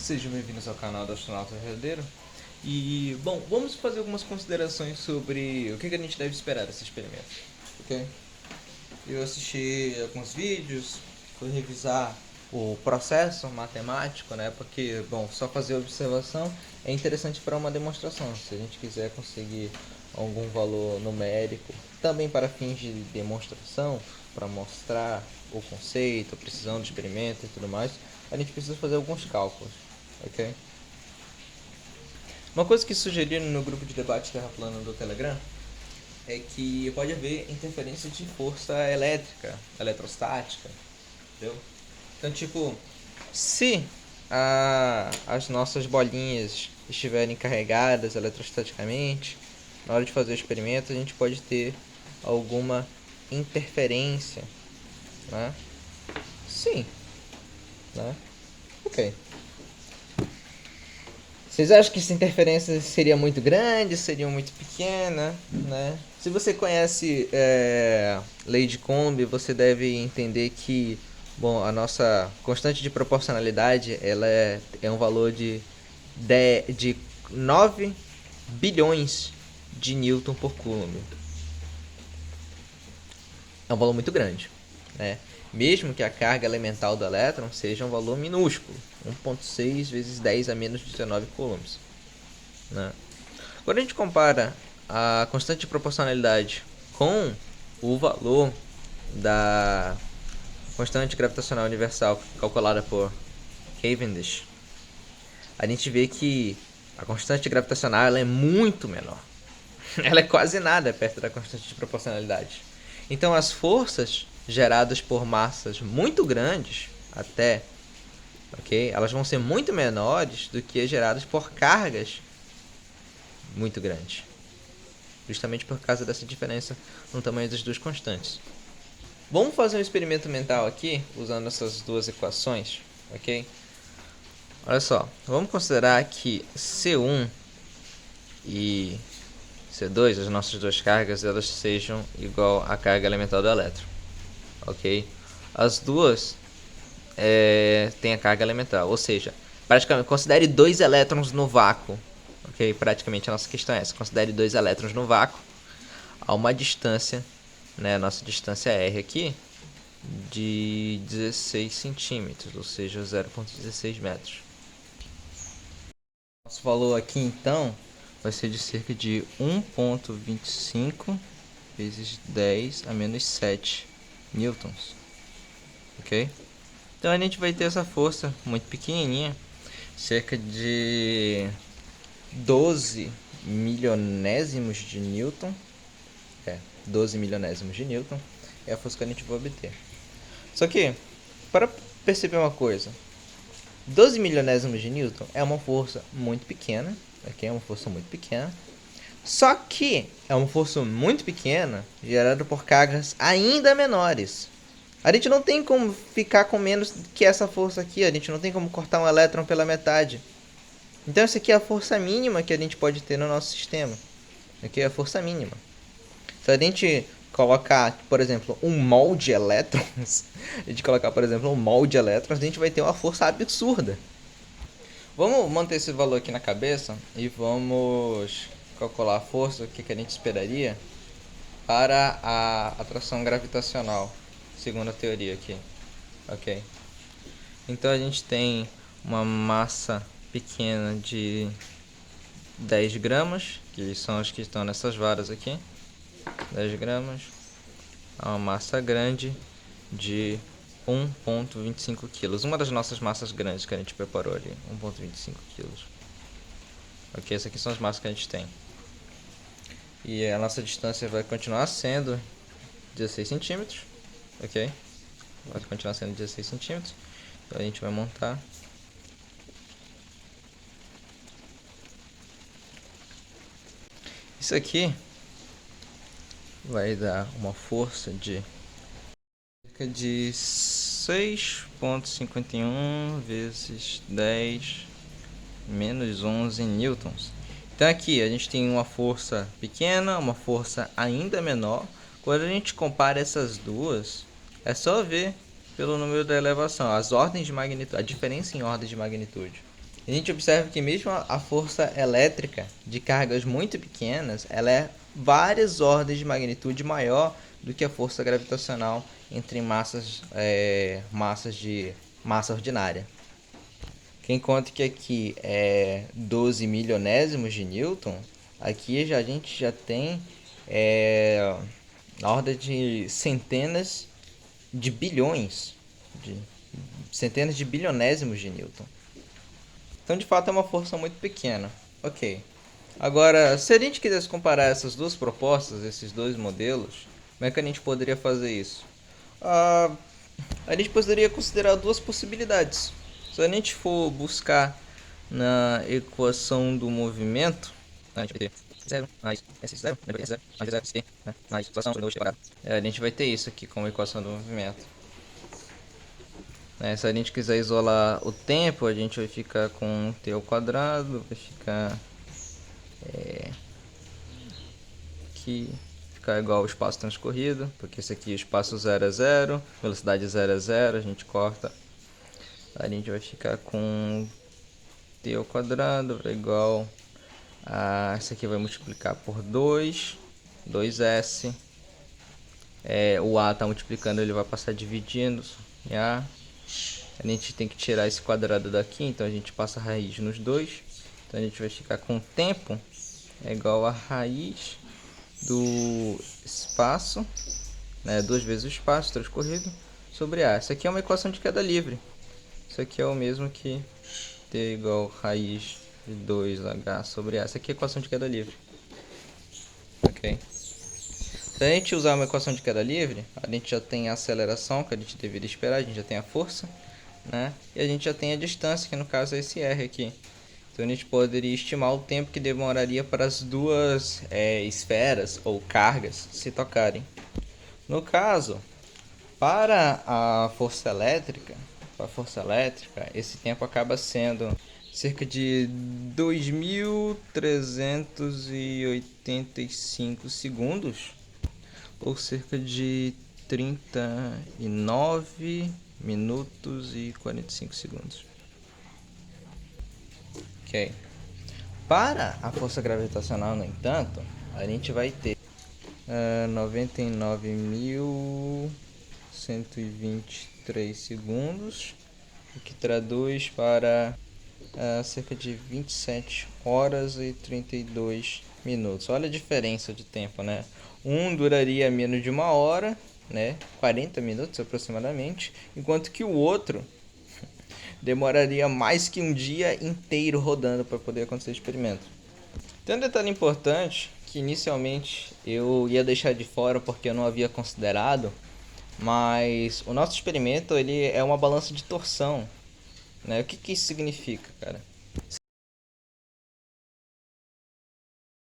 Sejam bem-vindos ao canal do Astronauta Verdadeiro. E, bom, vamos fazer algumas considerações sobre o que a gente deve esperar desse experimento, ok? Eu assisti alguns vídeos, fui revisar o processo matemático, né? Porque, bom, só fazer observação é interessante para uma demonstração. Se a gente quiser conseguir algum valor numérico, também para fins de demonstração, para mostrar o conceito, a precisão do experimento e tudo mais, a gente precisa fazer alguns cálculos, ok? Uma coisa que sugeriram no grupo de debate Terra Plana do Telegram é que pode haver interferência de força elétrica, eletrostática, entendeu? Então, tipo, se as nossas bolinhas estiverem carregadas eletrostaticamente, na hora de fazer o experimento, a gente pode ter alguma interferência, né? Sim, né? Ok. Vocês acham que essa interferência seria muito grande, seria muito pequena, né? Se você conhece lei de Coulomb, você deve entender que, bom, a nossa constante de proporcionalidade, ela é um valor de 9 bilhões de Newton por Coulomb. É um valor muito grande, né? Mesmo que a carga elemental do elétron seja um valor minúsculo, 1,6 vezes 10 a menos 19 coulombs, né? Quando a gente compara a constante de proporcionalidade com o valor da constante gravitacional universal calculada por Cavendish, a gente vê que a constante gravitacional ela é muito menor. Ela é quase nada perto da constante de proporcionalidade. Então as forças geradas por massas muito grandes, até, ok, elas vão ser muito menores do que as geradas por cargas muito grandes. Justamente por causa dessa diferença no tamanho das duas constantes. Vamos fazer um experimento mental aqui, usando essas duas equações, ok? Olha só, vamos considerar que C1 e C2, as nossas duas cargas, elas sejam igual à carga elemental do elétron, ok? As duas têm a carga elemental, ou seja, praticamente considere dois elétrons no vácuo, ok? Praticamente a nossa questão é essa, considere dois elétrons no vácuo a uma distância, né, a nossa distância R aqui, de 16 centímetros, ou seja, 0,16 metros. Nosso valor aqui então vai ser de cerca de 1,25 vezes 10 a menos 7 newtons, ok? Então a gente vai ter essa força muito pequenininha, cerca de 12 milionésimos de newton, 12 milionésimos de newton é a força que a gente vai obter. Só que, para perceber uma coisa, 12 milionésimos de newton é uma força muito pequena, ok? É uma força muito pequena. Só que é uma força muito pequena gerada por cargas ainda menores. A gente não tem como ficar com menos que essa força aqui, a gente não tem como cortar um elétron pela metade. Então essa aqui é a força mínima que a gente pode ter no nosso sistema. Aqui é a força mínima. Se a gente colocar, por exemplo, um mol de elétrons, a gente colocar, por exemplo, um mol de elétrons, a gente vai ter uma força absurda. Vamos manter esse valor aqui na cabeça e vamos calcular a força, o que a gente esperaria para a atração gravitacional, segundo a teoria aqui, ok? Então a gente tem uma massa pequena de 10 gramas, que são as que estão nessas varas aqui, 10 gramas, a uma massa grande de 1,25 kg. Uma das nossas massas grandes que a gente preparou ali, 1,25 kg. Ok, essas aqui são as massas que a gente tem. E a nossa distância vai continuar sendo 16 centímetros, ok? Vai continuar sendo 16 centímetros. Então a gente vai montar. Isso aqui vai dar uma força de cerca de 6,51 vezes 10 menos 11 newtons. Então aqui a gente tem uma força pequena, uma força ainda menor. Quando a gente compara essas duas, é só ver pelo número da elevação, as ordens de magnitude, a diferença em ordens de magnitude. A gente observa que mesmo a força elétrica de cargas muito pequenas, ela é várias ordens de magnitude maior do que a força gravitacional entre massas de massa ordinária. Quem conta que aqui é 12 milionésimos de Newton, aqui a gente já tem é, na ordem de de centenas de bilionésimos de Newton. Então, de fato, é uma força muito pequena. Ok. Agora, se a gente quisesse comparar essas duas propostas, esses dois modelos, como é que a gente poderia fazer isso? Ah, a gente poderia considerar duas possibilidades. Se a gente for buscar na equação do movimento, a gente vai ter 0 mais S0, mais 0 mais 0 C, né? Mais inflação sobre 2 quadrado. A gente vai ter isso aqui como equação do movimento. Se a gente quiser isolar o tempo, a gente vai ficar com t ao quadrado, vai ficar aqui, ficar igual ao espaço transcorrido, porque esse aqui o espaço 0 é 0, velocidade 0 é 0, a gente corta, a gente vai ficar com t ao quadrado vai igual a, isso aqui vai multiplicar por 2, 2s, o a está multiplicando, ele vai passar dividindo, a gente tem que tirar esse quadrado daqui, então a gente passa a raiz nos dois. Então a gente vai ficar com o tempo é igual a raiz do espaço, né, 2 vezes o espaço transcorrido, sobre A. Isso aqui é uma equação de queda livre. Isso aqui é o mesmo que T igual a raiz de 2H sobre A. Isso aqui é a equação de queda livre. Ok. Se a gente usar uma equação de queda livre, a gente já tem a aceleração que a gente deveria esperar, a gente já tem a força, né? E a gente já tem a distância, que no caso é esse R aqui. Então a gente poderia estimar o tempo que demoraria para as duas esferas ou cargas se tocarem. No caso, para a força elétrica, esse tempo acaba sendo cerca de 2.385 segundos, ou cerca de 39 minutos e 45 segundos. Ok. Para a força gravitacional, no entanto, a gente vai ter 99.123 segundos, o que traduz para cerca de 27 horas e 32 minutos. Olha a diferença de tempo, né? Um duraria menos de uma hora, né? 40 minutos aproximadamente, enquanto que o outro demoraria mais que um dia inteiro rodando para poder acontecer o experimento. Tem um detalhe importante que inicialmente eu ia deixar de fora porque eu não havia considerado, mas o nosso experimento ele é uma balança de torção, né? O que isso significa, cara?